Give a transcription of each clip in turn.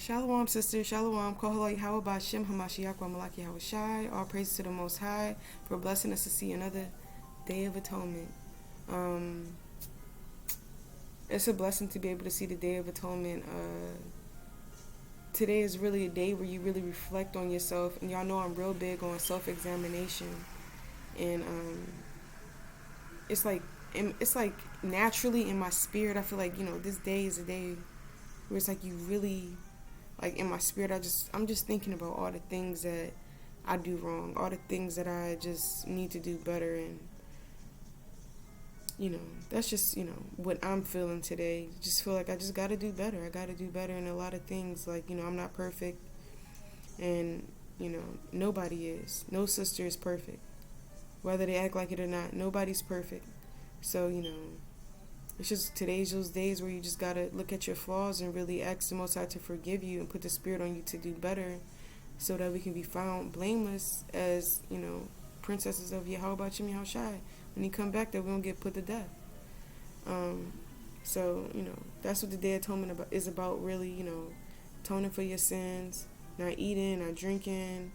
Shalom, sister. Shalom. Kohalai Hawabah Shem Hamashiach wa Malaki Hawashai. All praise to the Most High for blessing us to see another Day of Atonement. It's a blessing to be able to see the Day of Atonement. Today is really a day where you really reflect on yourself. And y'all know I'm real big on self-examination. And it's like naturally in my spirit, I feel like, this day is a day where it's like you really, like in my spirit, I'm just thinking about all the things that I do wrong, all the things that I just need to do better. And, that's just, what I'm feeling today. Just feel like I just got to do better. I got to do better in a lot of things. Like, I'm not perfect. And, nobody is. No sister is perfect. Whether they act like it or not, nobody's perfect. So, it's just today's those days where you just got to look at your flaws and really ask the Most High to forgive you and put the Spirit on you to do better so that we can be found blameless as, princesses of Yahweh Shem Yahushai. When he come back, that we don't get put to death. So, that's what the Day of Atonement is about, really, atoning for your sins, not eating, not drinking,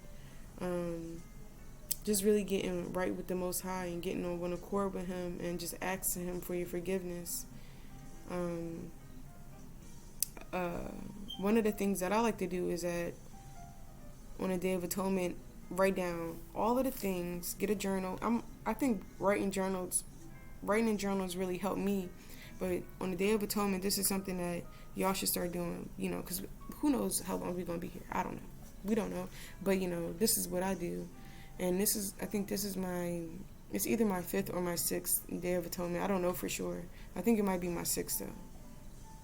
just really getting right with the Most High and getting on one accord with him and just asking him for your forgiveness. One of the things that I like to do is that on a Day of Atonement, write down all of the things, get a journal. I think writing in journals really help me. But on the Day of Atonement, this is something that y'all should start doing, because who knows how long we're going to be here. I don't know. We don't know. But, this is what I do. And it's either my 5th or my 6th Day of Atonement. I don't know for sure. I think it might be my 6th, though.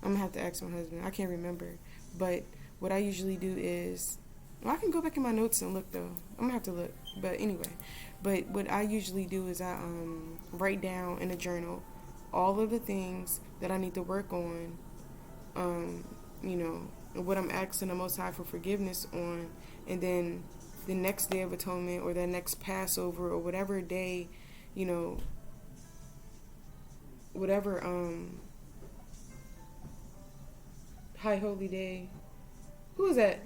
I'm going to have to ask my husband. I can't remember. But what I usually do is, I can go back in my notes and look, though. I'm going to have to look. But anyway. But what I usually do is I write down in a journal all of the things that I need to work on, and what I'm asking the Most High for forgiveness on. And then the next Day of Atonement or that next Passover or whatever day, whatever High Holy Day. Who is that?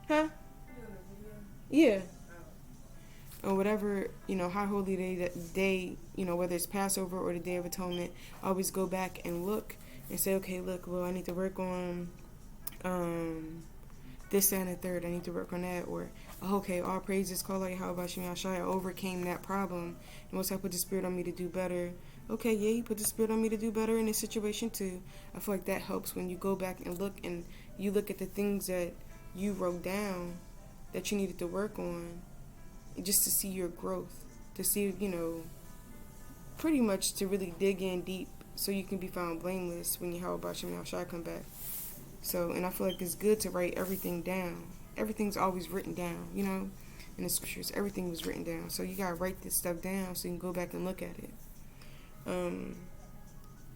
Huh? Yeah. Or whatever, High Holy Day, that day, whether it's Passover or the Day of Atonement, I always go back and look and say, okay, look, well, I need to work on this, and the third. I need to work on that. Or, okay, all praises, call out Yahweh Shem Yahshai. I overcame that problem. And once I put the Spirit on me to do better, okay, yeah, you put the Spirit on me to do better in this situation too. I feel like that helps when you go back and look at the things that you wrote down that you needed to work on, just to see your growth, to see, pretty much to really dig in deep so you can be found blameless when Yahweh Shem Yahushai come back. So, and I feel like it's good to write everything down. Everything's always written down, in the scriptures. Everything was written down. So you gotta write this stuff down so you can go back and look at it.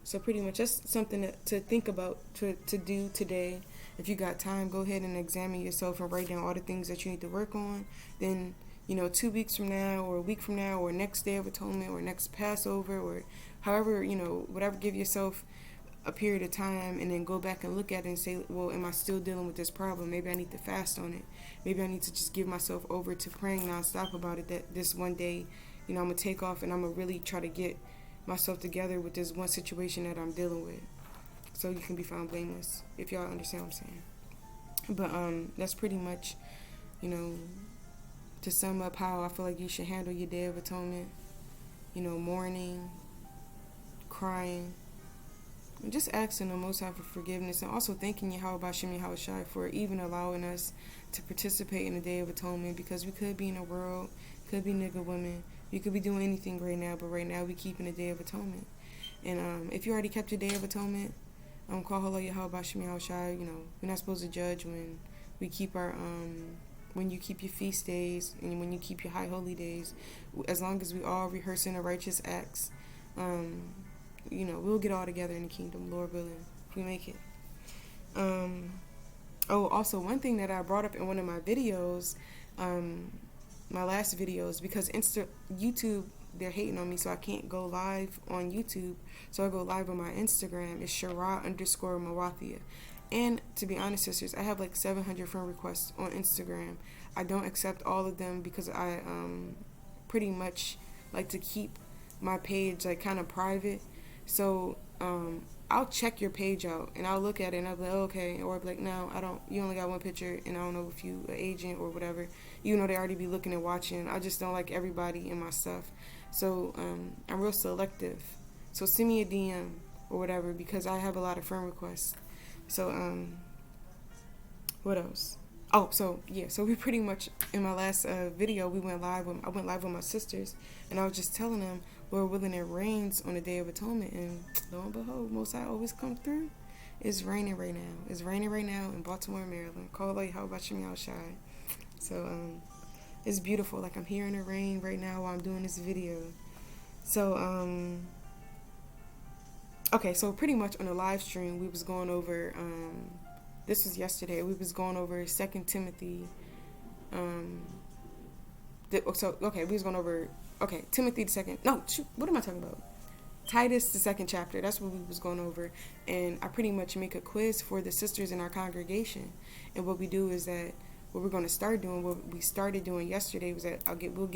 So pretty much that's something to think about, to do today. If you got time, go ahead and examine yourself and write down all the things that you need to work on. Then 2 weeks from now or a week from now or next Day of Atonement or next Passover or however, whatever, give yourself a period of time and then go back and look at it and say, well, am I still dealing with this problem? Maybe I need to fast on it. Maybe I need to just give myself over to praying nonstop about it, that this one day, I'm going to take off and I'm going to really try to get myself together with this one situation that I'm dealing with so you can be found blameless, if y'all understand what I'm saying. But that's pretty much, to sum up how I feel like you should handle your Day of Atonement, mourning, crying, and just asking the Most High for forgiveness, and also thanking Yahweh Shem Yahushai for even allowing us to participate in the Day of Atonement, because we could be in a world, could be nigga women, we could be doing anything right now, but right now we keeping the Day of Atonement. And if you already kept your Day of Atonement, call hello Yahweh Shem Yahushai. We're not supposed to judge when we keep our when you keep your feast days and when you keep your high holy days, as long as we all rehearsing the righteous acts, we'll get all together in the kingdom, Lord willing, if we make it. Also, one thing that I brought up in one of my videos, my last videos, because YouTube, they're hating on me, so I can't go live on YouTube, so I go live on my Instagram. It's Shara_Marathia, And to be honest, sisters, I have like 700 friend requests on Instagram. I don't accept all of them because I pretty much like to keep my page like kind of private. So I'll check your page out and I'll look at it and I'll be like, oh, okay, or I'll be like, no, I don't. You only got one picture, and I don't know if you an agent or whatever. You know, they already be looking and watching. I just don't like everybody in my stuff. So I'm real selective. So send me a DM or whatever because I have a lot of friend requests. So what else? Oh, so yeah, so we pretty much in my last video I went live with my sisters, and I was just telling them, Lord willing, it rains on the Day of Atonement, and lo and behold, Most High always come through. It's raining right now. It's raining right now in Baltimore, Maryland. Call like how about you outside? So it's beautiful. Like I'm hearing the rain right now while I'm doing this video. So okay, so pretty much on the live stream we was going over this was yesterday. We was going over 2 Timothy. We was going over Timothy the second. No, shoot, what am I talking about? Titus the 2nd chapter. That's what we was going over, and I pretty much make a quiz for the sisters in our congregation. And what we do is that what we're going to start doing, what we started doing yesterday, was that we'll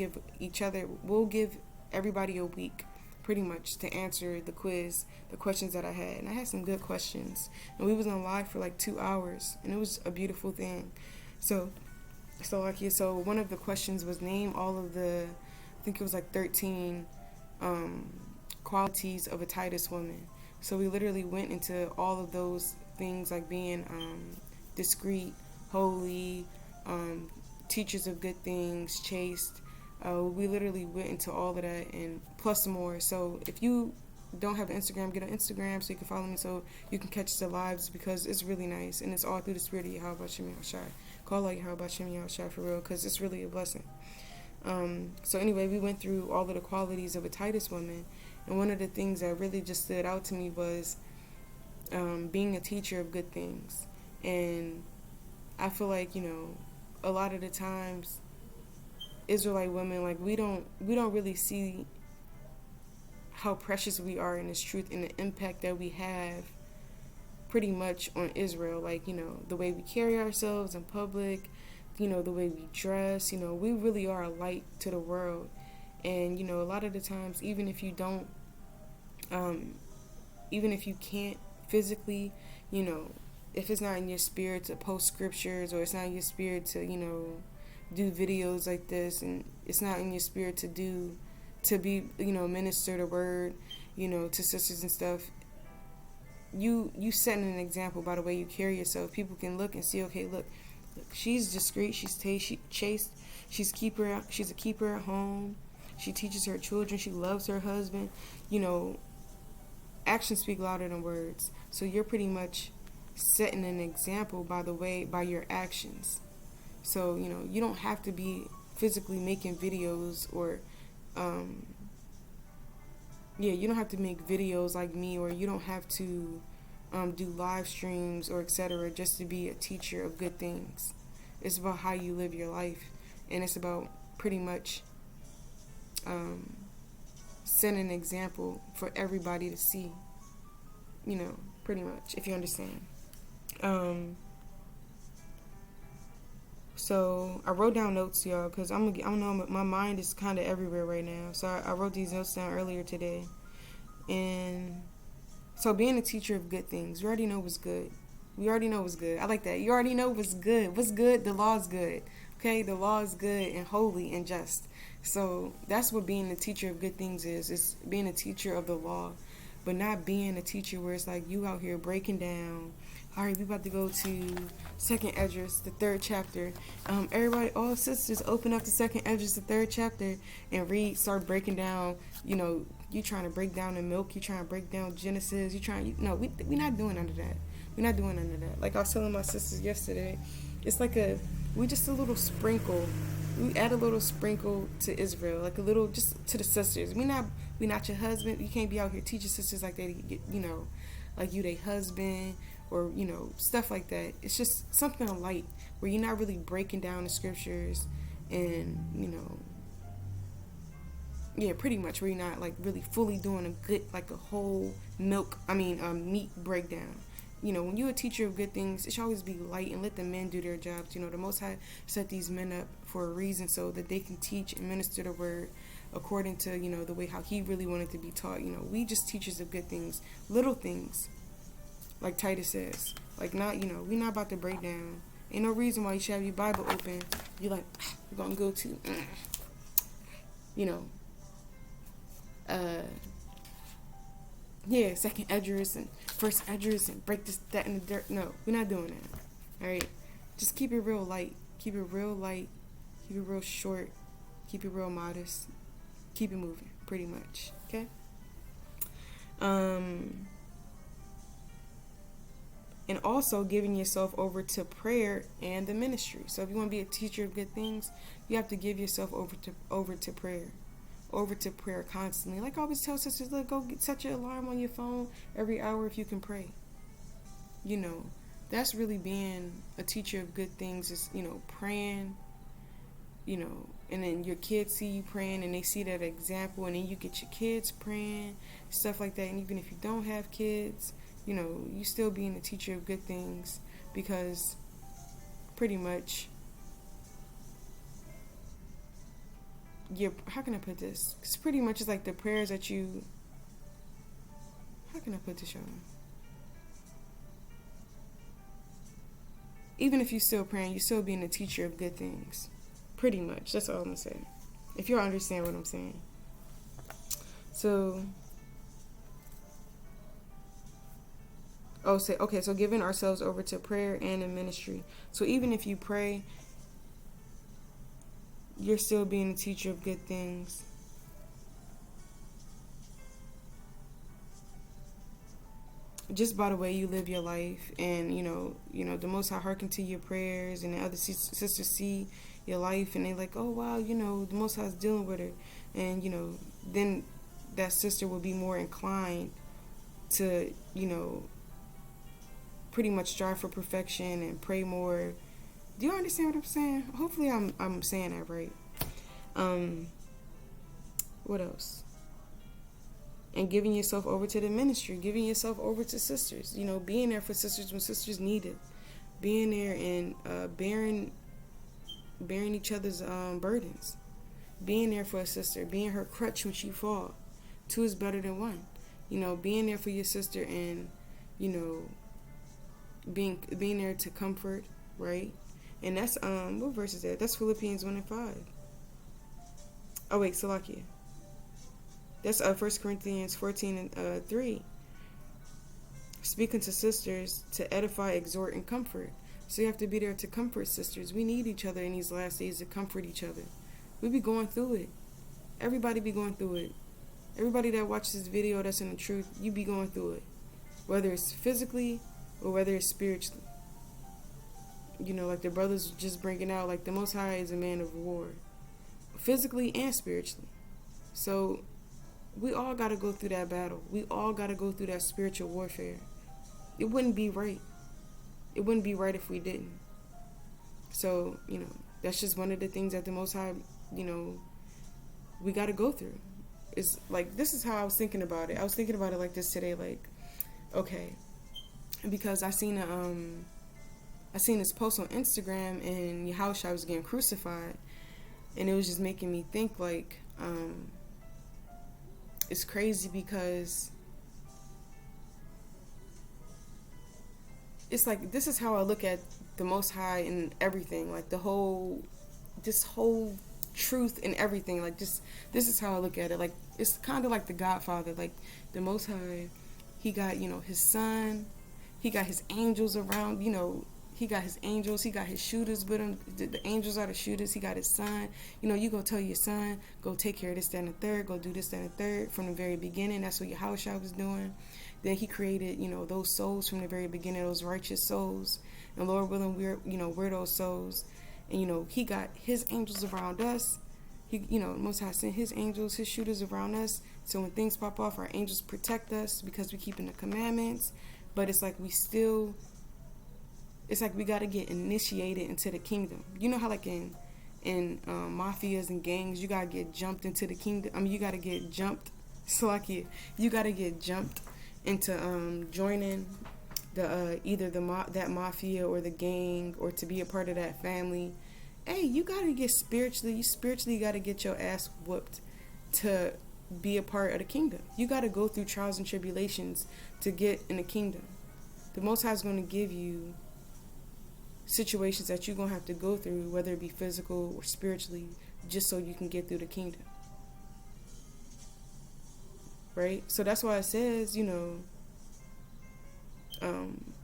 give everybody a week pretty much to answer the quiz, the questions that I had. And I had some good questions. And we was on live for like 2 hours, and it was a beautiful thing. So one of the questions was name all of the, I think it was like 13 qualities of a Titus woman. So we literally went into all of those things, like being discreet, holy, teachers of good things, chaste. We literally went into all of that and plus more. So if you don't have an Instagram, get an Instagram so you can follow me so you can catch the lives, because it's really nice and it's all through the spirit of Yahweh Shem Yahshai. Call out Yahweh Shem Yahshai for real, because it's really a blessing. So anyway, we went through all of the qualities of a Titus woman, and one of the things that really just stood out to me was being a teacher of good things. And I feel like, a lot of the times Israelite women, like we don't really see how precious we are in this truth and the impact that we have pretty much on Israel. Like, the way we carry ourselves in public, the way we dress, we really are a light to the world. And, a lot of the times, even if you don't, even if you can't physically, if it's not in your spirit to post scriptures, or it's not in your spirit to, do videos like this, and it's not in your spirit to be, minister the word, to sisters and stuff, you setting an example by the way you carry yourself. People can look and see, okay, look, she's discreet, she's chaste, she's a keeper at home, she teaches her children, she loves her husband. Actions speak louder than words. So you're pretty much setting an example by your actions. So, you don't have to be physically making videos or, you don't have to make videos like me, or you don't have to do live streams or etc. just to be a teacher of good things. It's about how you live your life, and it's about pretty much setting an example for everybody to see, pretty much, if you understand. So I wrote down notes, y'all, because I don't know, my mind is kind of everywhere right now. So I wrote these notes down earlier today. And so being a teacher of good things, we already know what's good. We already know what's good. I like that. You already know what's good. What's good? The law is good. Okay? The law is good and holy and just. So that's what being a teacher of good things is. It's being a teacher of the law, but not being a teacher where it's like you out here breaking down. All right, we about to go to 2nd Esdras, the 3rd chapter. Everybody, all sisters, open up to 2nd Esdras, the 3rd chapter, and start breaking down. You trying to break down the milk. You trying to break down Genesis. We're not doing none of that. We're not doing none of that. Like I was telling my sisters yesterday, it's like we just a little sprinkle. We add a little sprinkle to Israel, like a little just to the sisters. We not your husband. You can't be out here teaching sisters like they, like you they husband. Or, stuff like that. It's just something light where you're not really breaking down the scriptures and, pretty much where you're not like really fully doing a good, like a whole meat breakdown. when you're a teacher of good things, it should always be light and let the men do their jobs. The Most High set these men up for a reason so that they can teach and minister the word according to, the way how he really wanted to be taught. We just teachers of good things, little things, like Titus says. Like, not, we're not about to break down. Ain't no reason why you should have your Bible open. You're like, we're going to go to, second Edges and first Edges and break this, that, in the dirt. No, we're not doing that. All right? Just keep it real light. Keep it real light. Keep it real short. Keep it real modest. Keep it moving, pretty much. Okay? And also giving yourself over to prayer and the ministry. So if you want to be a teacher of good things, you have to give yourself over to prayer. Over to prayer constantly. Like I always tell sisters, look, go set your alarm on your phone every hour if you can pray. That's really being a teacher of good things, is, praying, and then your kids see you praying and they see that example, and then you get your kids praying, stuff like that. And even if you don't have kids, you still being a teacher of good things, because pretty much how can I put this? Because pretty much it's like the prayers that you, how can I put this, y'all? Even if you're still praying, you're still being a teacher of good things. Pretty much. That's all I'm going to say. If you understand what I'm saying. So, so giving ourselves over to prayer and in ministry. So even if you pray, you're still being a teacher of good things. Just by the way you live your life, and the Most High hearken to your prayers, and the other sisters see your life, and they like, oh wow, the Most High's dealing with her, and then that sister will be more inclined to pretty much strive for perfection and pray more. Do you understand what I'm saying? Hopefully I'm saying that right. What else? And giving yourself over to the ministry, giving yourself over to sisters, being there for sisters when sisters need it, being there and bearing each other's burdens, being there for a sister, being her crutch when she fall. Two is better than one. Being there for your sister, and being there to comfort, right? And that's what verse is that? That's Philippians 1:5. Oh wait, Salakia. That's 1 Corinthians 14:3. Speaking to sisters to edify, exhort, and comfort. So you have to be there to comfort sisters. We need each other in these last days to comfort each other. We be going through it. Everybody be going through it. Everybody that watches this video that's in the truth, you be going through it. Whether it's physically or whether it's spiritually. Like the brothers just bringing out, like the Most High is a man of war. Physically and spiritually. So we all got to go through that battle. We all got to go through that spiritual warfare. It wouldn't be right. It wouldn't be right if we didn't. So, that's just one of the things that the Most High, we got to go through. It's like, this is how I was thinking about it. I was thinking about it like this today, like, okay, because I seen this post on Instagram, and Yahushua was getting crucified, and it was just making me think, like, it's crazy because it's like, this is how I look at the Most High and everything, like this whole truth and everything, like this is how I look at it. Like, it's kind of like the Godfather, like the Most High, he got, his son, he got his angels around, he got his angels, he got his shooters with him. The angels are the shooters. He got his son. You go tell your son, go take care of this, that, and the third. Go do this, that, and the third. From the very beginning, that's what Yahushua was doing. Then he created, those souls from the very beginning, those righteous souls. And Lord willing, we're those souls. And, he got his angels around us. He, Most High sent his angels, his shooters around us. So when things pop off, our angels protect us because we keeping the commandments. But it's like it's like we got to get initiated into the kingdom. You know how like in mafias and gangs, you got to get jumped into the kingdom. You got to get jumped. So like you got to get jumped into joining the either that mafia or the gang, or to be a part of that family, hey, you gotta get spiritually. You spiritually gotta get your ass whooped to be a part of the kingdom. You gotta go through trials and tribulations to get in the kingdom. The Most High is going to give you situations that you're going to have to go through, whether it be physical or spiritually, just so you can get through the kingdom. Right? So that's why it says,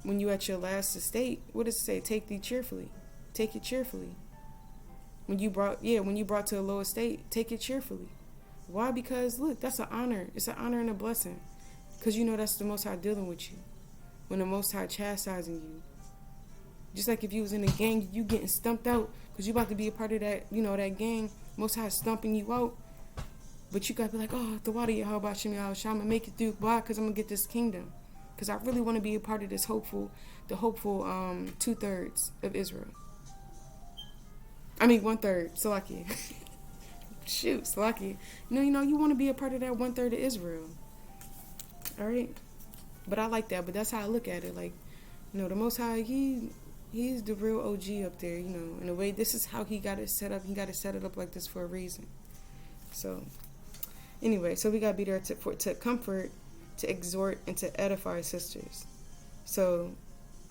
when you at your last estate, what does it say? Take thee cheerfully. Take it cheerfully. When you brought to a low estate, take it cheerfully. Why? Because look, that's an honor. It's an honor and a blessing. Because that's the Most High dealing with you. When the Most High chastising you. Just like if you was in a gang, you getting stumped out because you about to be a part of that, that gang. Most High stumping you out. But you got to be like, oh, the water, how about you? I'm going to make it through. Why? Because I'm going to get this kingdom. Because I really want to be a part of this hopeful 2/3 of Israel. I mean, 1/3. Salakia. Shoot, Salakia. You want to be a part of that 1/3 of Israel. All right? But I like that. But that's how I look at it. Like, the Most High, he's the real OG up there, in a way. This is how he got it set up. He got it set it up like this for a reason. So, anyway, so we got to be there to comfort, to exhort, and to edify sisters. So,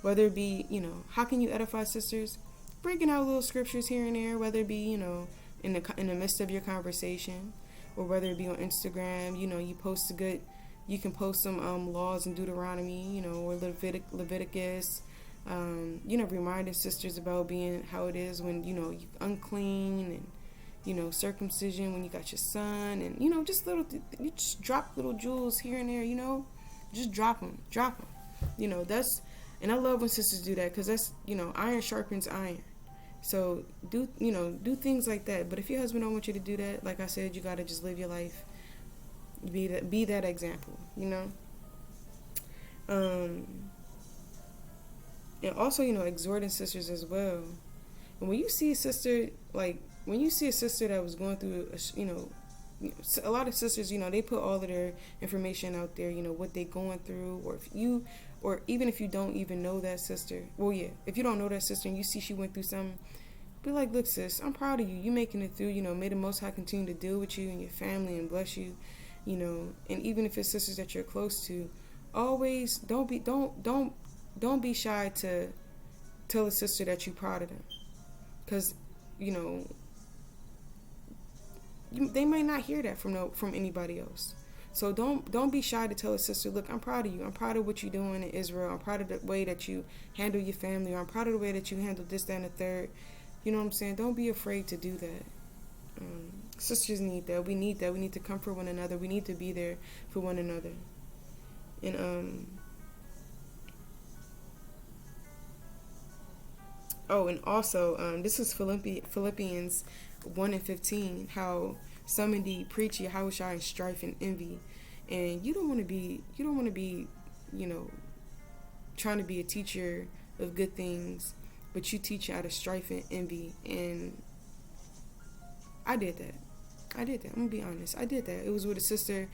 whether it be, how can you edify sisters? Bringing out little scriptures here and there, whether it be, in the midst of your conversation, or whether it be on Instagram, you post you can post some laws in Deuteronomy, or Leviticus, reminding sisters about being how it is when, you unclean, and, circumcision when you got your son, and, just you just drop little jewels here and there, just drop them. That's, and I love when sisters do that, because that's, iron sharpens iron. So do things like that. But if your husband don't want you to do that, like I said, you got to just live your life. Be that example, and also, exhorting sisters as well. And when you see a sister, that was going through, a lot of sisters, they put all of their information out there, what they going through, or even if you don't even know that sister, if you don't know that sister and you see she went through something, be like, look, sis, I'm proud of you. You making it through, may the Most High continue to deal with you and your family and bless you. And even if it's sisters that you're close to, always don't be shy to tell a sister that you're proud of them, because they might not hear that from anybody else. So don't be shy to tell a sister, look, I'm proud of you. I'm proud of what you're doing in Israel. I'm proud of the way that you handle your family, or I'm proud of the way that you handle this, that, and the third. You know what I'm saying? Don't be afraid to do that. Sisters need that. We need that. We need to comfort one another. We need to be there for one another. And and also this is Philippians 1:15. How some indeed preach Yahushua in strife and envy, and you don't want to be trying to be a teacher of good things, but you teach out of strife and envy. And I did that. I'm gonna be honest. I did that. It was with a sister.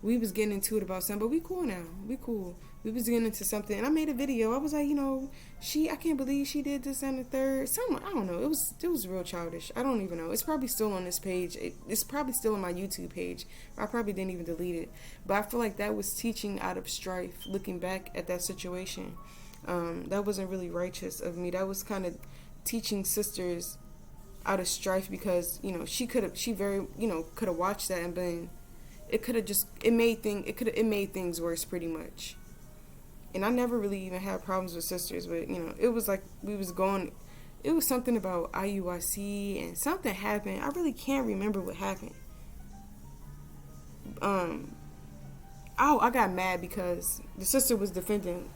We was getting into it about something, but we cool now. We cool. We was getting into something, and I made a video. I was like, I can't believe she did this and the third. Something, I don't know. It was real childish. I don't even know. It's probably still on this page. It's probably still on my YouTube page. I probably didn't even delete it. But I feel like that was teaching out of strife. Looking back at that situation, that wasn't really righteous of me. That was kind of teaching sisters out of strife, because she could have watched that and been, it made things worse pretty much. And I never really even had problems with sisters, but it was like it was something about IUIC, and something happened. I really can't remember what happened. I got mad because the sister was defending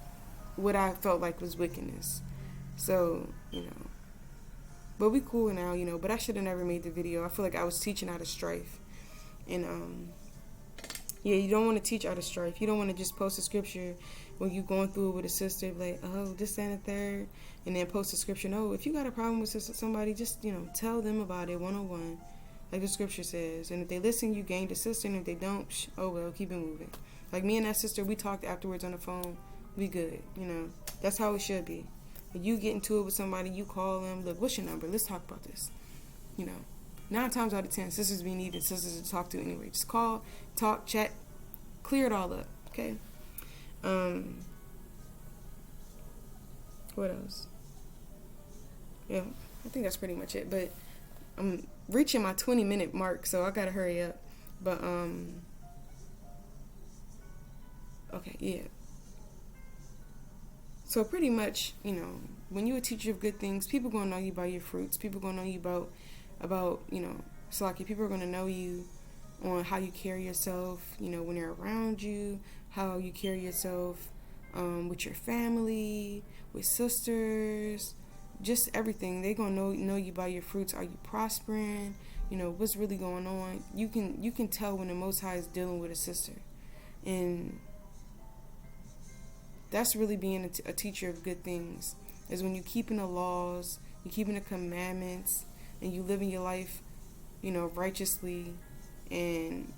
what I felt like was wickedness. So but we cool now, but I should have never made the video. I feel like I was teaching out of strife. And you don't want to teach out of strife. You don't want to just post a scripture when you're going through it with a sister, like, oh, this, that, and the third, and then post a scripture. No, if you got a problem with somebody, just, tell them about it one-on-one, like the scripture says. And if they listen, you gain the sister, and if they don't, oh well, keep it moving. Like me and that sister, we talked afterwards on the phone. We good, That's how it should be. When you get into it with somebody, you call them, look, what's your number? Let's talk about this. 9 times out of 10, sisters be needing sisters to talk to anyway. Just call, talk, chat, clear it all up, okay? What else? Yeah, I think that's pretty much it. But I'm reaching my 20-minute mark, so I gotta hurry up. But okay, yeah. So pretty much, when you're a teacher of good things, people gonna know you by your fruits. People gonna know you about Salaki. People are gonna know you on how you carry yourself. When they're around you, how you carry yourself with your family, with sisters, just everything. They gonna know you by your fruits. Are you prospering? What's really going on. You can tell when the Most High is dealing with a sister, and that's really being a teacher of good things. Is when you keeping the laws, you keeping the commandments, and you living your life, righteously, and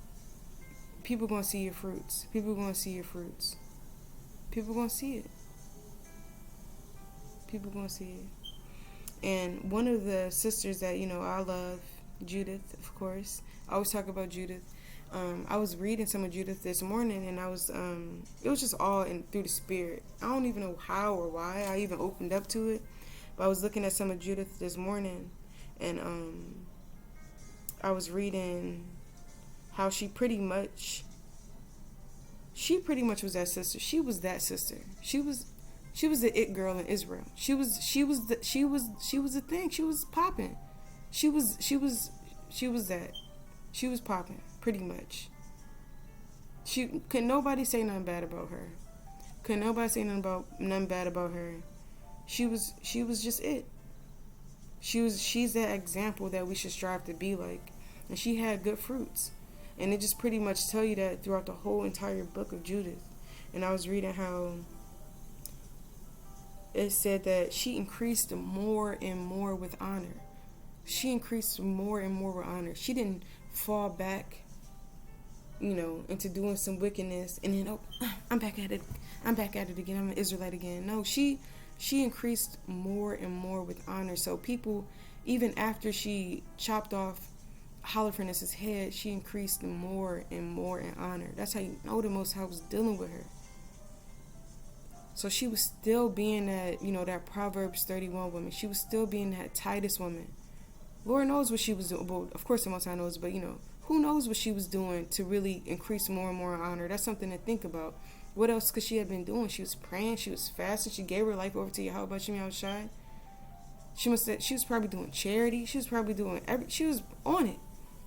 people gonna see your fruits. People gonna see your fruits. People gonna see it. People gonna see it. And one of the sisters that I love, Judith, of course. I always talk about Judith. I was reading some of Judith this morning, and I was it was just all through the spirit. I don't even know how or why I even opened up to it, but I was looking at some of Judith this morning, and I was reading how she pretty much was that sister. She was that sister. She was the it girl in Israel. She was the thing. She was popping. She was that. She was popping, pretty much. Could nobody say nothing bad about her. Could nobody say nothing bad about her. She was just it. She's that example that we should strive to be like. And she had good fruits. And it just pretty much tell you that throughout the whole entire book of Judith. And I was reading how it said that she increased more and more with honor. She increased more and more with honor. She didn't fall back, into doing some wickedness and then I'm back at it again. I'm an Israelite again. No, she increased more and more with honor. So people, even after she chopped off Holofernes' head, she increased more and more in honor. That's how you know the Most High was dealing with her. So she was still being that, that Proverbs 31 woman. She was still being that Titus woman. Lord knows what she was doing. Well, of course the Most High knows, but who knows what she was doing to really increase more and more honor. That's something to think about. What else could she have been doing? She was praying, she was fasting, she gave her life over to Yahweh Shem Yahushai. She was probably doing charity. She was probably doing she was on it.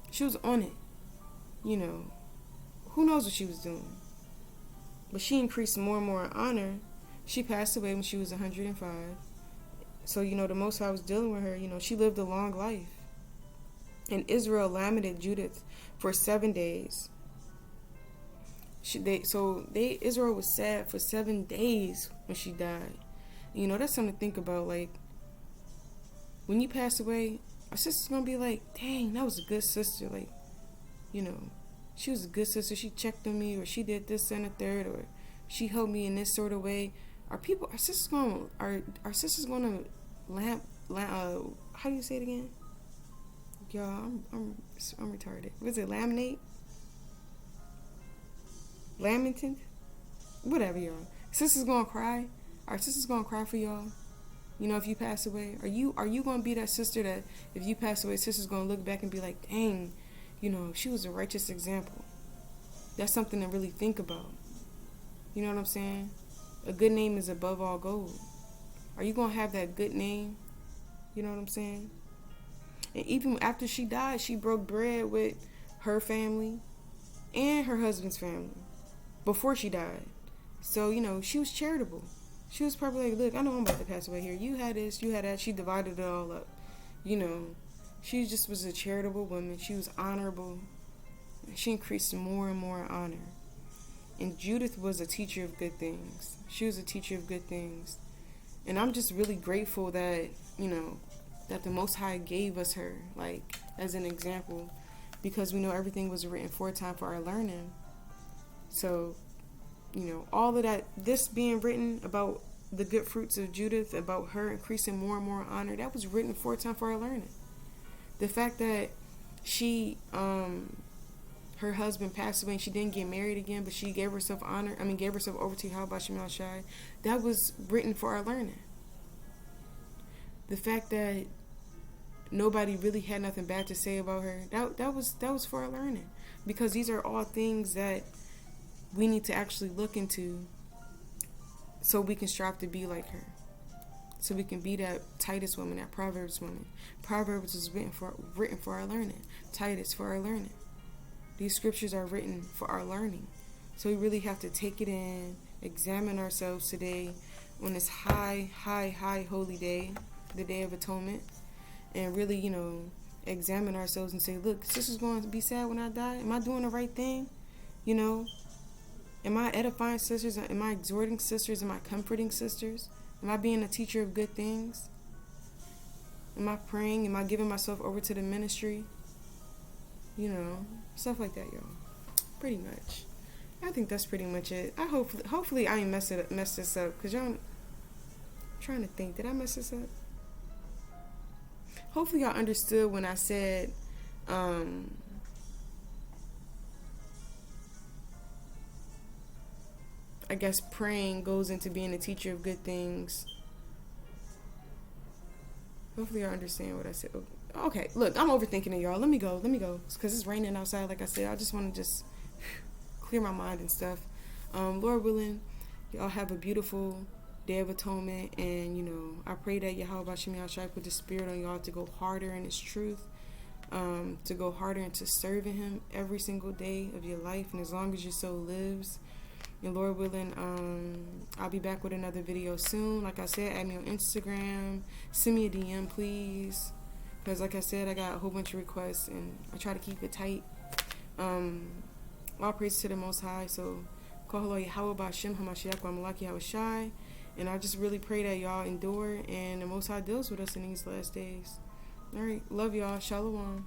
She was on it. Who knows what she was doing. But she increased more and more in honor. She passed away when she was 105. So, the Most High was dealing with her. She lived a long life. And Israel lamented Judith for 7 days. Israel was sad for 7 days when she died. That's something to think about. Like, when you pass away, our sister's going to be like, dang, that was a good sister. Like, she was a good sister. She checked on me, or she did this and a third, or she helped me in this sort of way. Our sisters going to how do you say it again? Y'all, I'm retarded. Was it laminate? Lamented? Whatever, y'all. Sisters gonna cry. Our sisters gonna cry for y'all. If you pass away, are you gonna be that sister that if you pass away, sisters gonna look back and be like, dang, she was a righteous example. That's something to really think about. You know what I'm saying? A good name is above all gold. Are you going to have that good name? You know what I'm saying? And even after she died, she broke bread with her family and her husband's family before she died. So, she was charitable. She was probably like, look, I know I'm about to pass away here. You had this, you had that. She divided it all up. She just was a charitable woman. She was honorable. She increased more and more in honor. And Judith was a teacher of good things. She was a teacher of good things. And I'm just really grateful that, that the Most High gave us her, like, as an example, because we know everything was written for a time for our learning. So, all of that, this being written about the good fruits of Judith, about her increasing more and more honor, that was written for a time for our learning. The fact that she, her husband passed away and she didn't get married again, but she gave herself gave herself over to Yahweh Shem Shai, that was written for our learning. The fact that nobody really had nothing bad to say about her, that was for our learning. Because these are all things that we need to actually look into so we can strive to be like her. So we can be that Titus woman, that Proverbs woman. Proverbs was written for our learning. Titus for our learning. These scriptures are written for our learning. So we really have to take it in, examine ourselves today on this high holy day, the Day of Atonement, and really, examine ourselves and say, look, this is going to be sad when I die. Am I doing the right thing? Am I edifying sisters? Am I exhorting sisters? Am I comforting sisters? Am I being a teacher of good things? Am I praying? Am I giving myself over to the ministry? Stuff like that, y'all. Pretty much. I think that's pretty much it. Hopefully I ain't mess this up, because y'all, I'm trying to think, did I mess this up? Hopefully y'all understood when I said, I guess praying goes into being a teacher of good things. Hopefully y'all understand what I said. Okay, look, I'm overthinking it, y'all. Let me go. Because it's raining outside, like I said. I just want to just clear my mind and stuff. Lord willing, y'all have a beautiful Day of Atonement. And, I pray that Yahweh Shem Yahshai put the spirit on y'all to go harder in His truth. To go harder into serving Him every single day of your life. And as long as your soul lives. And Lord willing, I'll be back with another video soon. Like I said, add me on Instagram. Send me a DM, please. Because like I said, I got a whole bunch of requests. And I try to keep it tight. All praise to the Most High. So, Kohalo Yahweh Ba'Shem HaMashiach Wa'Malaki Yahweh Shai. And I just really pray that y'all endure. And the Most High deals with us in these last days. Alright, love y'all. Shalom.